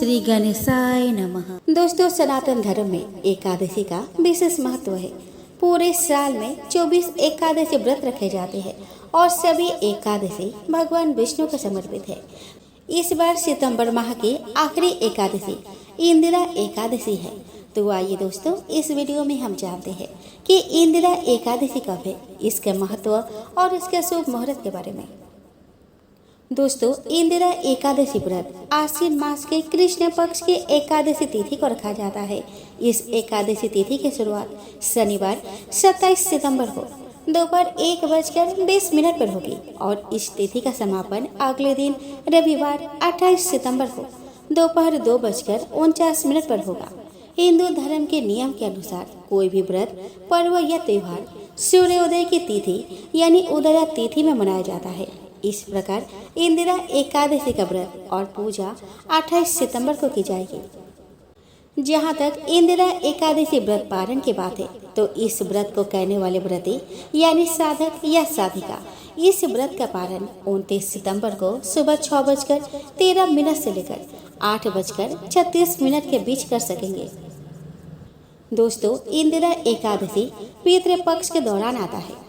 श्री गणेशाय नमः। दोस्तों, सनातन धर्म में एकादशी का विशेष महत्व है। पूरे साल में 24 एकादशी व्रत रखे जाते हैं और सभी एकादशी भगवान विष्णु को समर्पित है। इस बार सितंबर माह की आखिरी एकादशी इंदिरा एकादशी है। तो आइए दोस्तों, इस वीडियो में हम जानते हैं कि इंदिरा एकादशी कब है, इसके महत्व और इसके शुभ मुहूर्त के बारे में। दोस्तों, इंदिरा एकादशी व्रत आश्विन मास के कृष्ण पक्ष की एकादशी तिथि को रखा जाता है। इस एकादशी तिथि की शुरुआत शनिवार 27 सितंबर को दोपहर 1:20 पर होगी और इस तिथि का समापन अगले दिन रविवार 28 सितंबर को दोपहर 2:49 पर होगा। हिंदू धर्म के नियम के अनुसार कोई भी व्रत, पर्व या त्योहार सूर्योदय की तिथि यानी उदया तिथि में मनाया जाता है। इस प्रकार इंदिरा एकादशी का व्रत और पूजा 28 सितंबर को की जाएगी। जहां तक इंदिरा एकादशी व्रत पारण की बात है, तो इस व्रत को करने वाले व्रती यानी साधक या साधिका इस व्रत का पारण 29 सितंबर को सुबह 6:13 से लेकर 8:36 के बीच कर सकेंगे। दोस्तों, इंदिरा एकादशी पितृपक्ष के दौरान आता है।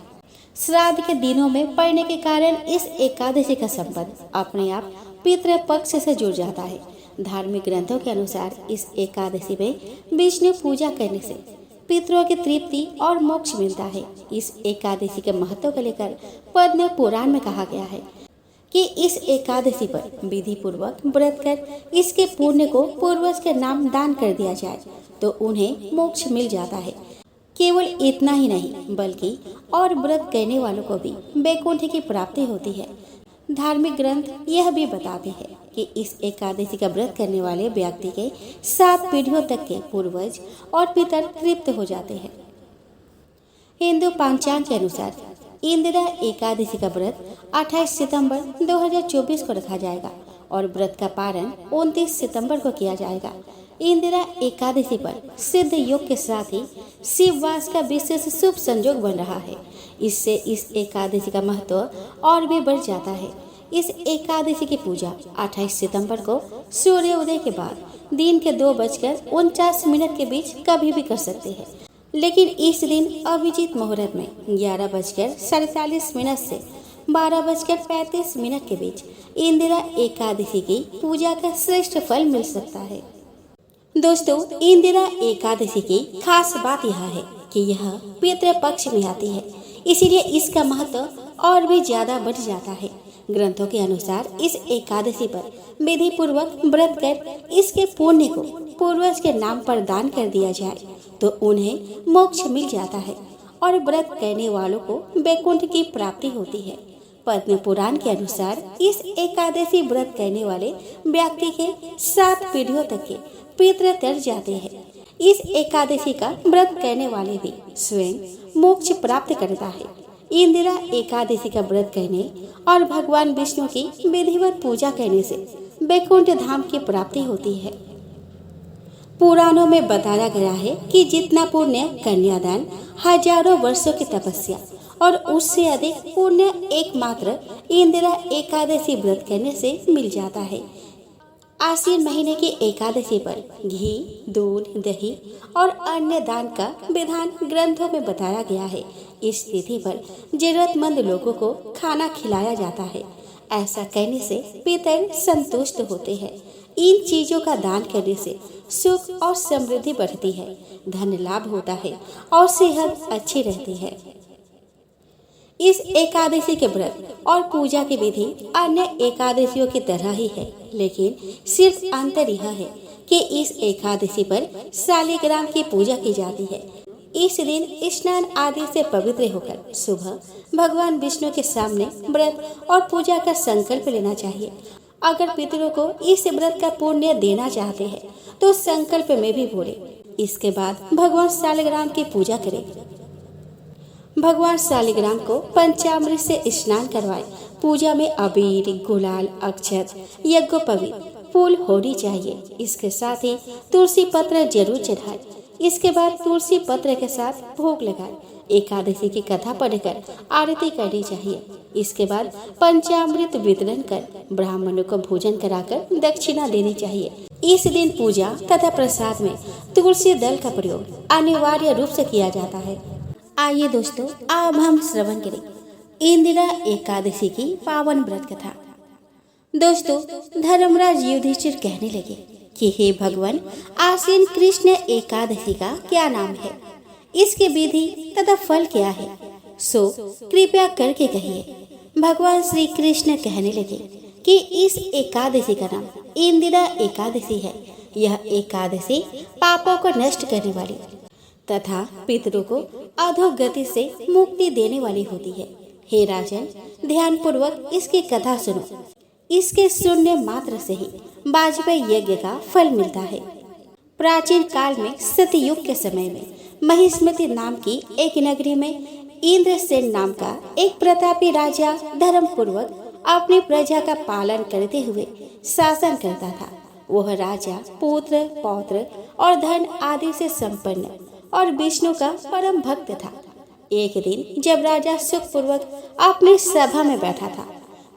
श्राद्ध के दिनों में पड़ने के कारण इस एकादशी का संबंध अपने आप पितृपक्ष से जुड़ जाता है। धार्मिक ग्रंथों के अनुसार इस एकादशी में विष्णु पूजा करने से पितरों की तृप्ति और मोक्ष मिलता है। इस एकादशी के महत्व को लेकर पद्म पुराण में कहा गया है कि इस एकादशी पर विधि पूर्वक व्रत कर इसके पुण्य को पूर्वज के नाम दान कर दिया जाए तो उन्हें मोक्ष मिल जाता है। केवल इतना ही नहीं बल्कि और व्रत करने वालों को भी वैकुंठ की प्राप्ति होती है। धार्मिक ग्रंथ यह भी बताते हैं कि इस एकादशी का व्रत करने वाले व्यक्ति के 7 पीढ़ियों तक के पूर्वज और पितर तृप्त हो जाते हैं। हिंदू पंचांग के अनुसार इंदिरा एकादशी का व्रत 28 सितंबर 2024 को रखा जाएगा और व्रत का पारण 29 सितंबर को किया जाएगा। इंदिरा एकादशी पर सिद्ध योग के साथ ही शिववास का विशेष शुभ संयोग बन रहा है। इससे इस एकादशी का महत्व और भी बढ़ जाता है। इस एकादशी की पूजा 28 सितंबर को सूर्योदय के बाद दिन के 2:49 के बीच कभी भी कर सकते हैं, लेकिन इस दिन अभिजीत मुहूर्त में 11:47 से 12:35 के बीच इंदिरा एकादशी की पूजा का श्रेष्ठ फल मिल सकता है। दोस्तों, इंदिरा एकादशी की खास बात यह है कि यह पितृपक्ष में आती है, इसीलिए इसका महत्व और भी ज्यादा बढ़ जाता है। ग्रंथों के अनुसार इस एकादशी पर विधि पूर्वक व्रत कर इसके पुण्य को पूर्वज के नाम पर दान कर दिया जाए तो उन्हें मोक्ष मिल जाता है और व्रत करने वालों को वैकुंठ की प्राप्ति होती है। पद्म पुराण के अनुसार इस एकादशी व्रत करने वाले व्यक्ति के 7 पीढ़ियों तक के पितृ तर जाते हैं। इस एकादशी का व्रत करने वाले भी स्वयं मोक्ष प्राप्त करता है। इंदिरा एकादशी का व्रत करने और भगवान विष्णु की विधिवत पूजा करने से वैकुंठ धाम की प्राप्ति होती है। पुराणों में बताया गया है कि जितना पुण्य कन्यादान, हजारों वर्षों की तपस्या और उससे अधिक पुण्य एकमात्र इंदिरा एकादशी व्रत करने से मिल जाता है। आश्विन महीने की एकादशी पर घी, दूध, दही और अन्य दान का विधान ग्रंथों में बताया गया है। इस तिथि पर जरूरतमंद लोगों को खाना खिलाया जाता है। ऐसा करने से पितर संतुष्ट होते हैं। इन चीजों का दान करने से सुख और समृद्धि बढ़ती है, धन लाभ होता है और सेहत अच्छी रहती है। इस एकादशी के व्रत और पूजा की विधि अन्य एकादशियों की तरह ही है, लेकिन सिर्फ अंतर यह है कि इस एकादशी पर शालिग्राम की पूजा की जाती है। इस दिन स्नान आदि से पवित्र होकर सुबह भगवान विष्णु के सामने व्रत और पूजा का संकल्प लेना चाहिए। अगर पितरों को इस व्रत का पुण्य देना चाहते हैं तो संकल्प में भी बोले। इसके बाद भगवान शालिग्राम की पूजा करें। भगवान शालिग्राम को पंचामृत से स्नान करवाएं। पूजा में अबीर, गुलाल, अक्षत, यज्ञोपवीत, फूल होनी चाहिए। इसके साथ ही तुलसी पत्र जरूर चढ़ाएं। इसके बाद तुलसी पत्र के साथ भोग लगाएं। एकादशी की कथा पढ़कर आरती करनी चाहिए। इसके बाद पंचामृत वितरण कर ब्राह्मणों को भोजन कराकर दक्षिणा देनी चाहिए। इस दिन पूजा तथा प्रसाद में तुलसी दल का प्रयोग अनिवार्य रूप से किया जाता है। आइए दोस्तों, अब हम श्रवण करें इंदिरा एकादशी की पावन व्रत कथा। दोस्तों, धर्मराज युधिष्ठिर कहने लगे कि हे भगवान, आश्विन कृष्ण एकादशी का क्या नाम है, इसकी विधि तथा फल क्या है, सो कृपया करके कहिए। भगवान श्री कृष्ण कहने लगे कि इस एकादशी का नाम इंदिरा एकादशी है। यह एकादशी पापों को नष्ट करने वाली तथा पितरों को अधोगति से मुक्ति देने वाली होती है। हे राजन, ध्यान पूर्वक इसकी कथा सुनो। इसके सुनने मात्र से ही वाजपेयी यज्ञ का फल मिलता है। प्राचीन काल में सतयुग के समय में महिष्मति नाम की एक नगरी में इंद्रसेन नाम का एक प्रतापी राजा धर्म पूर्वक अपनी प्रजा का पालन करते हुए शासन करता था। वह राजा पुत्र, पौत्र और धन आदि से संपन्न और विष्णु का परम भक्त था। एक दिन जब राजा सुखपूर्वक अपनी सभा में बैठा था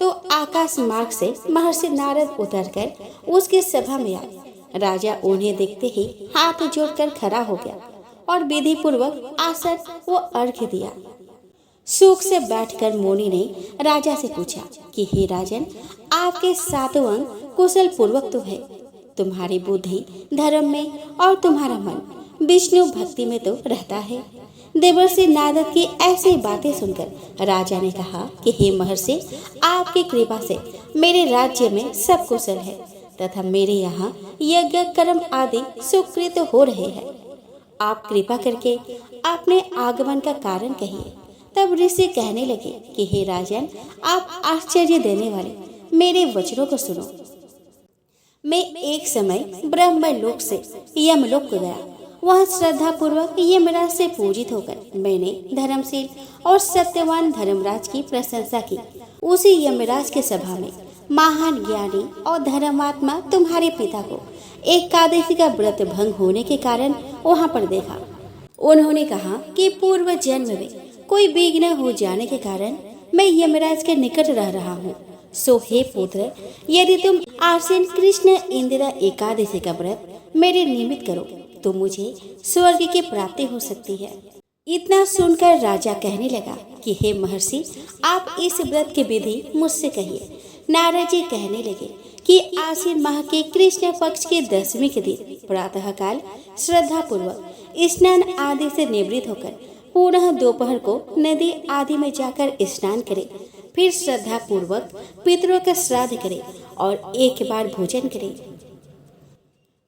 तो आकाश मार्ग से महर्षि नारद उतरकर उसकी सभा में आए। राजा उन्हें देखते ही हाथ जोड़कर खड़ा हो गया और विधि पूर्वक आसन व अर्घ्य दिया। सुख से बैठकर मुनि ने राजा से पूछा कि हे राजन, आपके सातों अंग कुशल पूर्वक तो है, तुम्हारी बुद्धि धर्म में और तुम्हारा मन विष्णु भक्ति में तो रहता है। देवर्षि नारद की ऐसी बातें सुनकर राजा ने कहा कि हे महर्षि, आपकी कृपा से मेरे राज्य में सब कुशल है तथा मेरे यहाँ यज्ञ कर्म आदि सुकृत हो रहे हैं। आप कृपा करके अपने आगमन का कारण कहिए। तब ऋषि कहने लगे कि हे राजन, आप आश्चर्य देने वाले मेरे वचनों को सुनो। मैं एक समय ब्रह्मलोक से यमलोक को गया। वह श्रद्धा पूर्वक यमराज से पूजित होकर मैंने धर्मशील और सत्यवान धर्मराज की प्रशंसा की। उसी यमराज के सभा में महान ज्ञानी और धर्मात्मा तुम्हारे पिता को एकादशी का व्रत भंग होने के कारण वहां पर देखा। उन्होंने कहा कि पूर्व जन्म में कोई विघ्न हो जाने के कारण मैं यमराज के निकट रह रहा हूँ। सो हे पुत्र, यदि तुम आश्विन कृष्ण इंदिरा एकादशी का व्रत मेरे निमित्त करो तो मुझे स्वर्ग की प्राप्ति हो सकती है। इतना सुनकर राजा कहने लगा कि हे महर्षि, आप इस व्रत की विधि मुझसे कहिए। नारद जी कहने लगे कि आश्विन माह के कृष्ण पक्ष के 10वीं के दिन प्रातः काल श्रद्धा पूर्वक स्नान आदि से निवृत्त होकर पुनः दोपहर को नदी आदि में जाकर स्नान करें। फिर श्रद्धा पूर्वक पितरों का श्राद्ध करें और एक बार भोजन करें।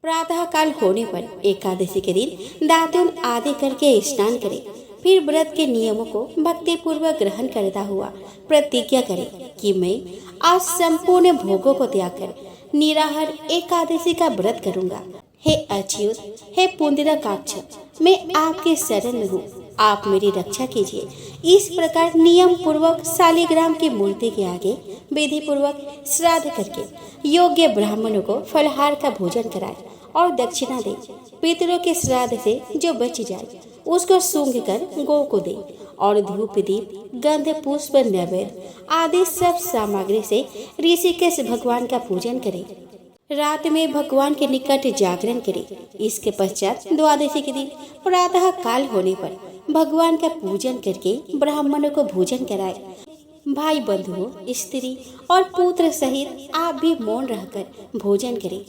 प्रातः काल होने पर एकादशी के दिन दातुन आदि करके स्नान करें। फिर व्रत के नियमों को भक्ति पूर्वक ग्रहण करता हुआ प्रतिज्ञा करें कि मैं आज संपूर्ण भोगों को त्याग कर निराहार एकादशी का व्रत करूंगा। हे अच्युत, हे पुंडरीकाक्ष, मैं आपके शरण में हूँ, आप मेरी रक्षा कीजिए। इस प्रकार नियम पूर्वक शालिग्राम की मूर्ति के आगे विधि पूर्वक श्राद्ध करके योग्य ब्राह्मणों को फलहार का भोजन कराए और दक्षिणा दे। पितरों के श्राद्ध से जो बच जाए उसको सूंघ कर गौ को दे और धूप दीप गंध पुष्प नैवेद्य आदि सब सामग्री से ऋषिकेश भगवान का पूजन करे। रात में भगवान के निकट जागरण करे। इसके पश्चात द्वादशी के दिन प्रातः काल होने पर भगवान का पूजन करके ब्राह्मणों को भोजन कराए। भाई बंधुओं, स्त्री और पुत्र सहित आप भी मौन रहकर भोजन करें।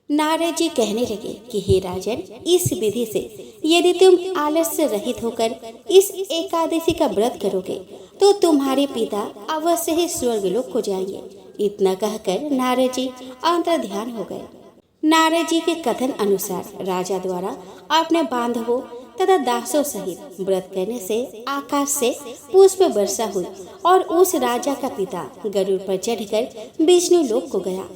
नारद जी कहने लगे कि हे राजन, इस विधि से यदि तुम आलस्य रहित होकर इस एकादशी का व्रत करोगे तो तुम्हारे पिता अवश्य ही स्वर्गलोक को जाएंगे। इतना कहकर नारद जी अंतर ध्यान हो गए। नारद जी के कथन अनुसार राजा द्वारा अपने बांधवों तथा दासों सहित व्रत करने से आकाश से पुष्प वर्षा हुई और उस राजा का पिता गरुड़ पर चढ़कर विष्णु लोक को गया।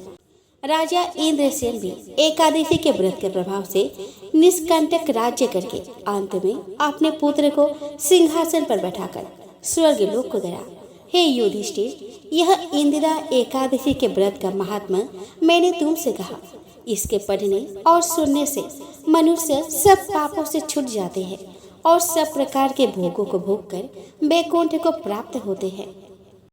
राजा इंद्रसेन भी एकादशी के व्रत के प्रभाव से निष्कंटक राज्य करके अंत में अपने पुत्र को सिंहासन पर बैठाकर स्वर्ग लोक को गया। हे युधिष्ठिर, यह इंदिरा एकादशी के व्रत का महात्मा मैंने तुमसे कहा। इसके पढ़ने और सुनने से मनुष्य सब पापों से छूट जाते हैं और सब प्रकार के भोगों को भोग कर वैकुंठ को प्राप्त होते हैं।